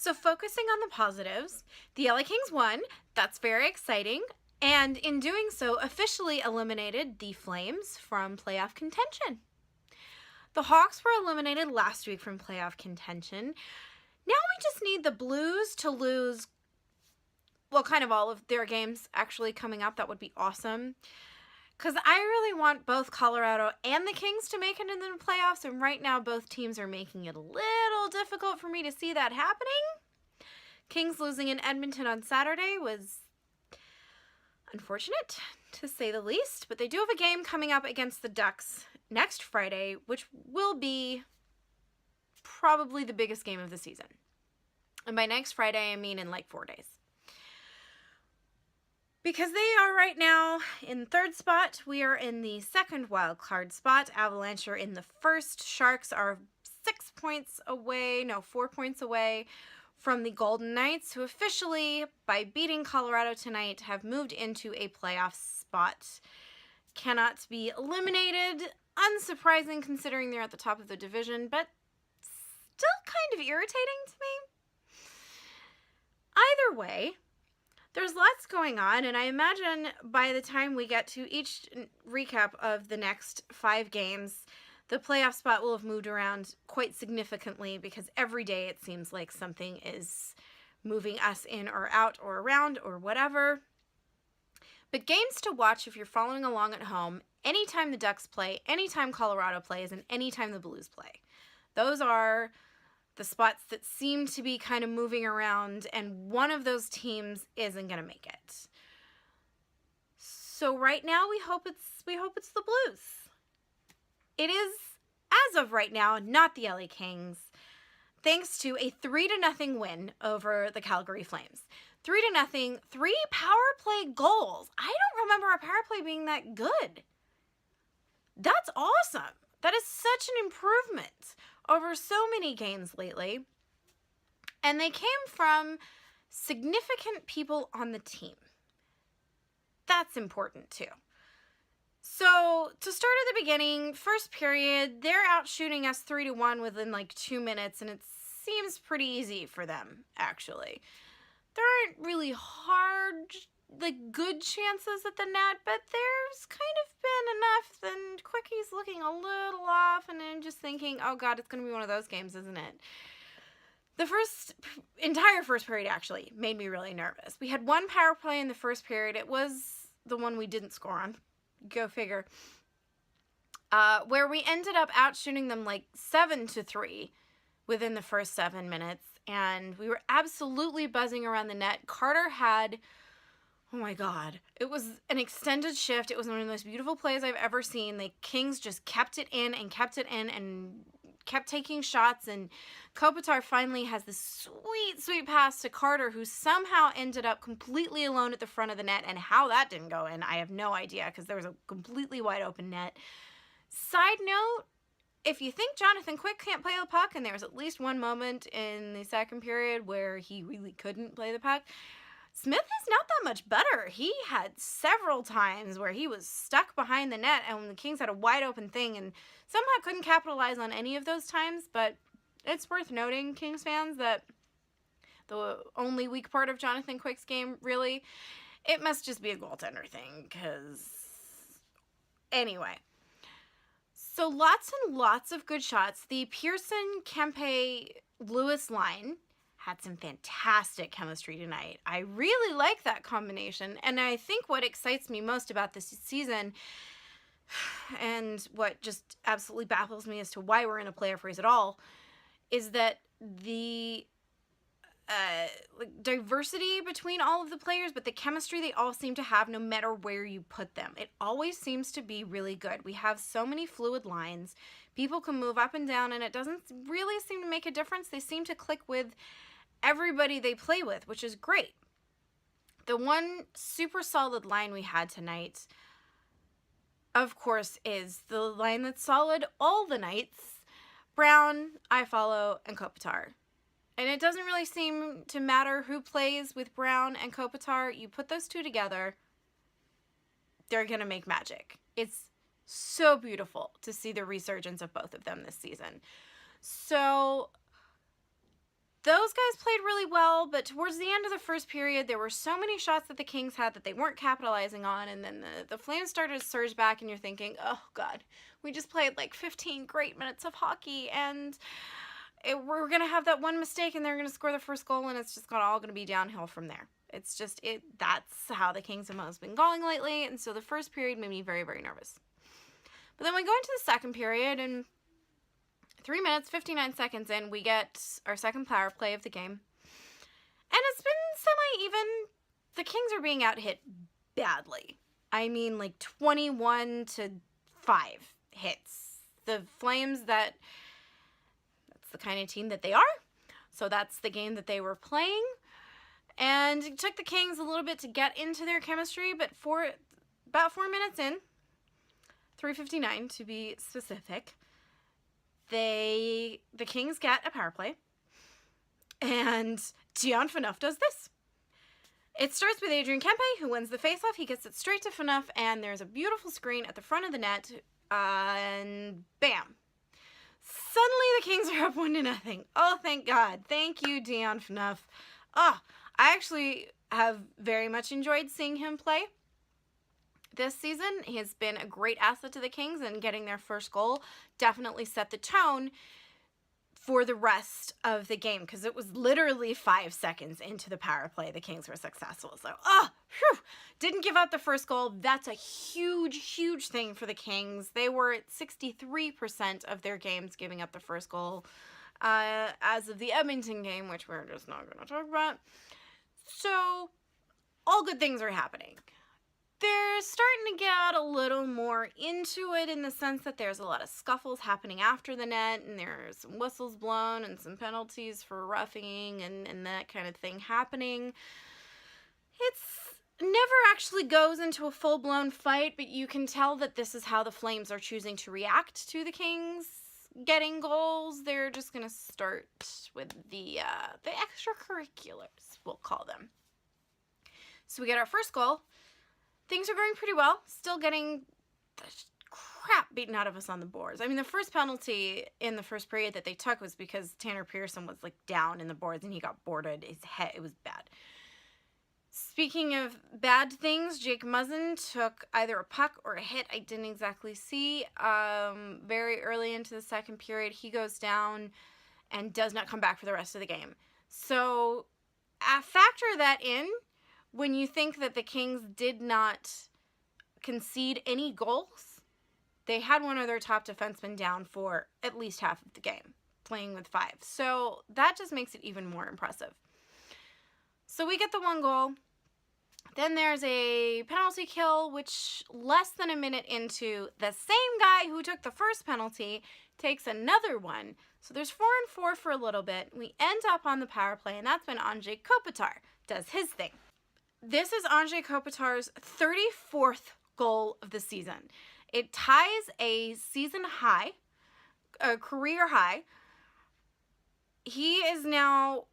So focusing on the positives, the LA Kings won. That's very exciting. And in doing so, officially eliminated the Flames from playoff contention. The Hawks were eliminated last week from playoff contention. Now we just need the Blues to lose, well, kind of all of their games actually coming up. That would be awesome. Because I really want both Colorado and the Kings to make it into the playoffs, and right now both teams are making it a little difficult for me to see that happening. Kings losing in Edmonton on Saturday was unfortunate, to say the least, but they do have a game coming up against the Ducks next Friday, which will be probably the biggest game of the season. And by next Friday, I mean in like 4 days. Because they are right now in third spot, we are in the second wild card spot. Avalanche are in the first. Sharks are 4 points away from the Golden Knights, who officially, by beating Colorado tonight, have moved into a playoff spot. Cannot be eliminated. Unsurprising considering they're at the top of the division, but still kind of irritating to me. Either way, there's lots going on, and I imagine by the time we get to each recap of the next 5 games, the playoff spot will have moved around quite significantly because every day it seems like something is moving us in or out or around or whatever. But games to watch if you're following along at home, anytime the Ducks play, anytime Colorado plays, and anytime the Blues play. Those are the spots that seem to be kind of moving around, and one of those teams isn't going to make it. So right now we hope it's the Blues. It is, as of right now, not the LA Kings, thanks to a 3-0 win over the Calgary Flames. 3-0, 3 power play goals. I don't remember our power play being that good. That's awesome. That is such an improvement over so many games lately. And they came from significant people on the team. That's important too. So to start at the beginning, first period, they're out shooting us 3-1 within like 2 minutes, and it seems pretty easy for them, actually. There aren't really hard, like, good chances at the net, but there's kind of been enough, and Quickie's looking a little off, and I'm just thinking, oh god, it's going to be one of those games, isn't it? The entire first period actually made me really nervous. We had 1 power play in the first period. It was the one we didn't score on. Go figure. Where we ended up outshooting them like 7-3 within the first 7 minutes, and we were absolutely buzzing around the net. Carter had, oh my god, it was an extended shift. It was one of the most beautiful plays I've ever seen. The Kings just kept it in and kept taking shots, and Kopitar finally has this sweet pass to Carter, who somehow ended up completely alone at the front of the net, and how that didn't go in, I have no idea, because there was a completely wide open net. Side note, if you think Jonathan Quick can't play the puck, and there was at least one moment in the second period where he really couldn't play the puck, Smith is not that much better. He had several times where he was stuck behind the net, and the Kings had a wide open thing and somehow couldn't capitalize on any of those times. But it's worth noting, Kings fans, that the only weak part of Jonathan Quick's game, really, it must just be a goaltender thing, because anyway. So lots and lots of good shots. The Pearson, Kempe, Lewis line had some fantastic chemistry tonight. I really like that combination, and I think what excites me most about this season, and what just absolutely baffles me as to why we're in a playoff race at all, is that the diversity between all of the players, but the chemistry they all seem to have no matter where you put them. It always seems to be really good. We have so many fluid lines. People can move up and down, and it doesn't really seem to make a difference. They seem to click with everybody they play with, which is great. The one super solid line we had tonight, of course, is the line that's solid all the nights. Brown, Iafallo, and Kopitar. And it doesn't really seem to matter who plays with Brown and Kopitar. You put those two together, they're going to make magic. It's so beautiful to see the resurgence of both of them this season. So those guys played really well, but towards the end of the first period, there were so many shots that the Kings had that they weren't capitalizing on, and then the Flames started to surge back, and you're thinking, oh, God, we just played like 15 great minutes of hockey, and we're going to have that one mistake, and they're going to score the first goal, and it's just all going to be downhill from there. It's just, that's how the Kings' MO has been going lately, and so the first period made me very, very nervous. But then we go into the second period, and 3 minutes, 59 seconds in, we get our second power play of the game. And it's been semi-even. The Kings are being out-hit badly. I mean, like 21-5 hits. The Flames, that's the kind of team that they are. So that's the game that they were playing. And it took the Kings a little bit to get into their chemistry, but for about 4 minutes in, 3:59 to be specific, the Kings get a power play, and Dion Phaneuf does this. It starts with Adrian Kempe, who wins the faceoff. He gets it straight to Phaneuf, and there's a beautiful screen at the front of the net, and bam. Suddenly the Kings are up 1-0. Oh, thank God. Thank you, Dion Phaneuf. Oh, I actually have very much enjoyed seeing him play this season. He has been a great asset to the Kings, and getting their first goal definitely set the tone for the rest of the game, because it was literally 5 seconds into the power play the Kings were successful. So, didn't give up the first goal. That's a huge, huge thing for the Kings. They were at 63% of their games giving up the first goal as of the Edmonton game, which we're just not going to talk about. So, all good things are happening. They're starting to get a little more into it in the sense that there's a lot of scuffles happening after the net, and there's some whistles blown and some penalties for roughing and that kind of thing happening. It's never actually goes into a full-blown fight, but you can tell that this is how the Flames are choosing to react to the Kings getting goals. They're just going to start with the extracurriculars, we'll call them. So we get our first goal. Things are going pretty well. Still getting the crap beaten out of us on the boards. I mean, the first penalty in the first period that they took was because Tanner Pearson was like down in the boards and he got boarded. His head, it was bad. Speaking of bad things, Jake Muzzin took either a puck or a hit. I didn't exactly see. Very early into the second period, he goes down and does not come back for the rest of the game. So factor that in. When you think that the Kings did not concede any goals, they had one of their top defensemen down for at least half of the game, playing with 5. So that just makes it even more impressive. So we get the 1 goal. Then there's a penalty kill, which less than a minute into, the same guy who took the first penalty takes another one. So there's 4-4 for a little bit. We end up on the power play, and that's when Anze Kopitar does his thing. This is Anze Kopitar's 34th goal of the season. It ties a season high, a career high. He is now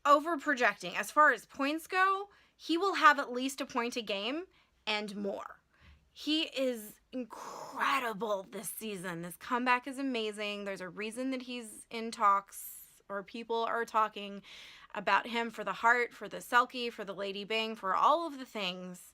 over projecting. As far as points go, he will have at least a point a game and more. He is incredible this season. This comeback is amazing. There's a reason that he's in talks, or people are talking about him for the Hart, for the Selke, for the Lady Byng, for all of the things.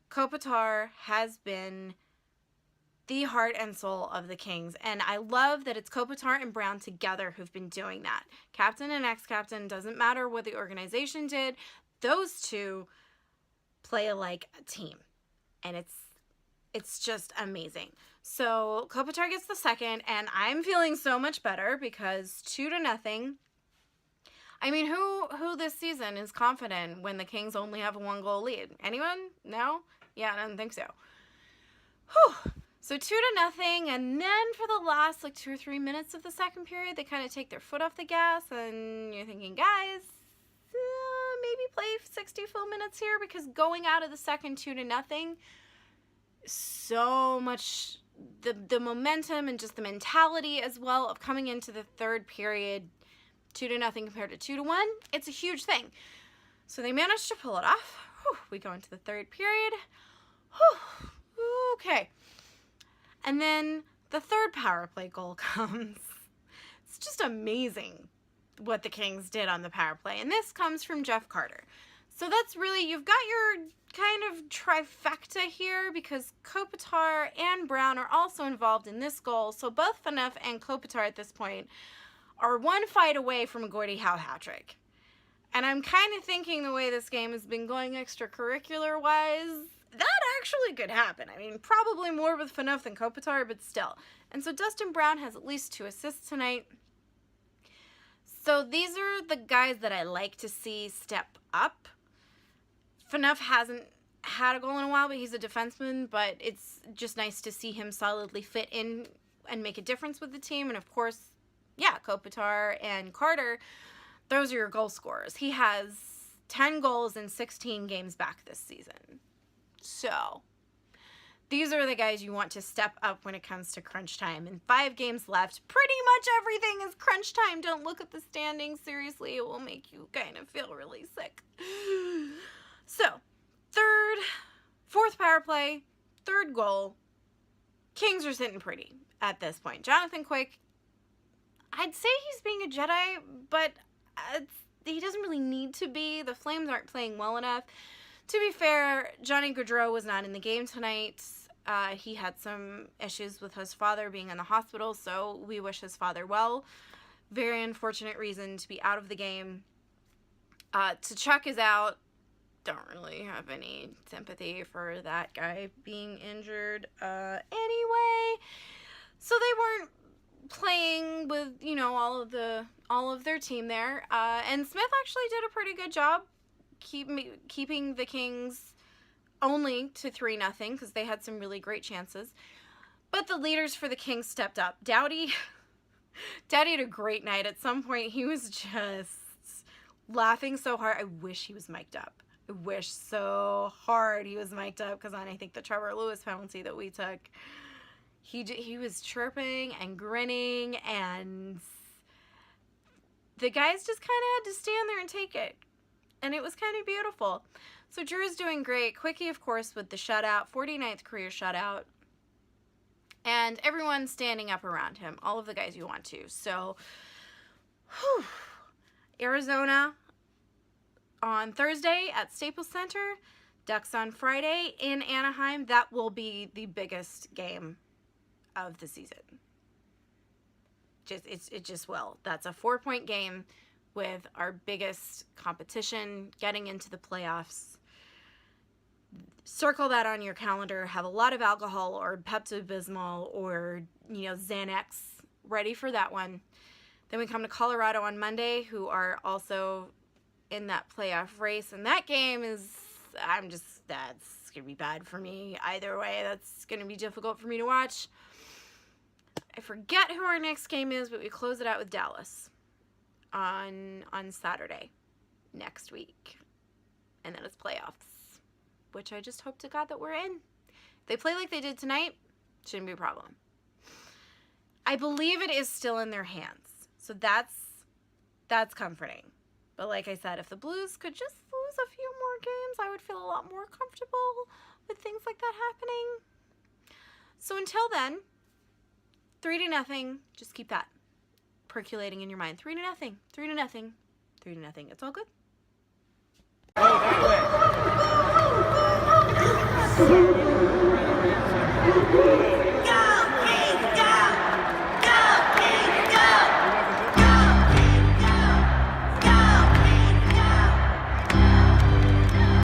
Kopitar has been the heart and soul of the Kings, and I love that it's Kopitar and Brown together who've been doing that. Captain and ex-captain, doesn't matter what the organization did, those two play like a team, and it's just amazing. So Kopitar gets the second, and I'm feeling so much better because 2-0. I mean, who this season is confident when the Kings only have a 1-goal lead? Anyone? No? Yeah, I don't think so. Whew. So 2-0, and then for the last 2 or 3 minutes of the second period, they kind of take their foot off the gas, and you're thinking, guys, maybe play 60 full minutes here, because going out of the second 2-0, so much the momentum and just the mentality as well of coming into the third period, 2-0 compared to 2-1, it's a huge thing. So they managed to pull it off. Whew, we go into the third period. Whew, okay. And then the third power play goal comes. It's just amazing. what the Kings did on the power play. And this comes from Jeff Carter. So that's really, you've got your kind of trifecta here because Kopitar and Brown are also involved in this goal. So both Phaneuf and Kopitar at this point are one fight away from a Gordie Howe hat trick. And I'm kind of thinking the way this game has been going extracurricular-wise, that actually could happen. I mean, probably more with Phaneuf than Kopitar, but still. And so Dustin Brown has at least 2 assists tonight. So these are the guys that I like to see step up. Phaneuf hasn't had a goal in a while, but he's a defenseman, but it's just nice to see him solidly fit in and make a difference with the team. And of course, yeah, Kopitar and Carter, those are your goal scorers. He has 10 goals in 16 games back this season. So these are the guys you want to step up when it comes to crunch time. And 5 games left. Pretty much everything is crunch time. Don't look at the standings. Seriously, it will make you kind of feel really sick. So, 4th power play, 3rd goal. Kings are sitting pretty at this point. Jonathan Quick, I'd say he's being a Jedi, but he doesn't really need to be. The Flames aren't playing well enough. To be fair, Johnny Gaudreau was not in the game tonight. He had some issues with his father being in the hospital, so we wish his father well. Very unfortunate reason to be out of the game. Tkachuk is out. Don't really have any sympathy for that guy being injured anyway. So they weren't playing with, you know, all of their team there. And Smith actually did a pretty good job keeping the Kings only to 3-0 because they had some really great chances. But the leaders for the Kings stepped up. Doughty had a great night. At some point, he was just laughing so hard. I wish he was mic'd up. I wish so hard he was mic'd up because on, I think, the Trevor Lewis penalty that we took, he was chirping and grinning, and the guys just kind of had to stand there and take it. And it was kind of beautiful. So Drew's doing great. Quickie, of course, with the shutout, 49th career shutout. And everyone's standing up around him. All of the guys you want to. So, whew. Arizona on Thursday at Staples Center. Ducks on Friday in Anaheim. That will be the biggest game of the season. It just will. That's a 4-point game with our biggest competition getting into the playoffs. Circle that on your calendar. Have a lot of alcohol or Pepto-Bismol or, you know, Xanax ready for that one. Then we come to Colorado on Monday, who are also in that playoff race. And that game is, that's going to be bad for me. Either way, that's going to be difficult for me to watch. I forget who our next game is, but we close it out with Dallas on Saturday next week. And then it's playoffs, which I just hope to God that we're in. If they play like they did tonight, shouldn't be a problem. I believe it is still in their hands. So that's comforting. But like I said, if the Blues could just lose a few more games, I would feel a lot more comfortable with things like that happening. So until then, 3-0. Just keep that percolating in your mind. 3-0, 3-0, 3-0. It's all good. Oh, that way.